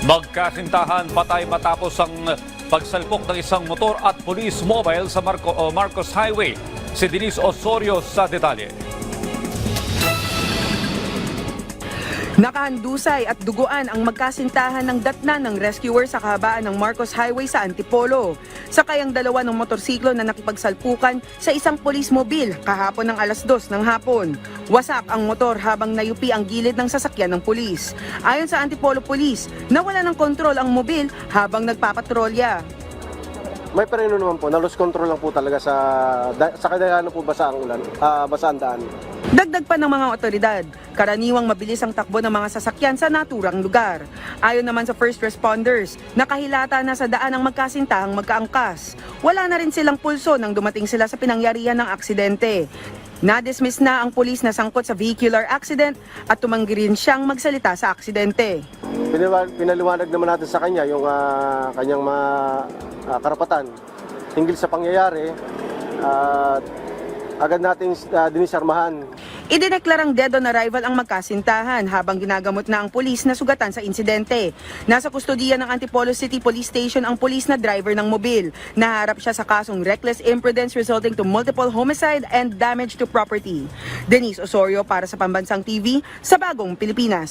Magkasintahan patay matapos ang pagsalpok ng isang motor at police mobile sa Marcos Highway. Si Denise Osorio sa detalye. Nakahandusay at duguan ang magkasintahan ng datnan ng rescuer sa kahabaan ng Marcos Highway sa Antipolo. Sakay ang dalawa ng motorsiklo na nakipagsalpukan sa isang police mobile kahapon ng alas 2 ng hapon. Wasak ang motor habang nayupi ang gilid ng sasakyan ng pulis. Ayon sa Antipolo Police, nawala ng kontrol ang mobil habang nagpapatrolya. May preno naman po, na-lose control lang po talaga sa kadahilan po basa ang ulan, basa ang daan. Dagdag pa ng mga otoridad, karaniwang mabilis ang takbo ng mga sasakyan sa naturang lugar. Ayon naman sa first responders, nakahilata na sa daan ang magkasintahang magkaangkas. Wala na rin silang pulso nang dumating sila sa pinangyarihan ng aksidente. Na-dismiss na ang pulis na sangkot sa vehicular accident at tumanggi rin siyang magsalita sa aksidente. Pinaliwanag naman natin sa kanya yung kanyang mga karapatan hinggil sa pangyayari at agad nating dinisarmahan. Idineklarang dead on arrival ang magkasintahan habang ginagamot na ang pulis na sugatan sa insidente. Nasa kustodiya ng Antipolo City Police Station ang pulis na driver ng mobil. Naharap siya sa kasong reckless imprudence resulting to multiple homicide and damage to property. Denise Osorio para sa Pambansang TV sa Bagong Pilipinas.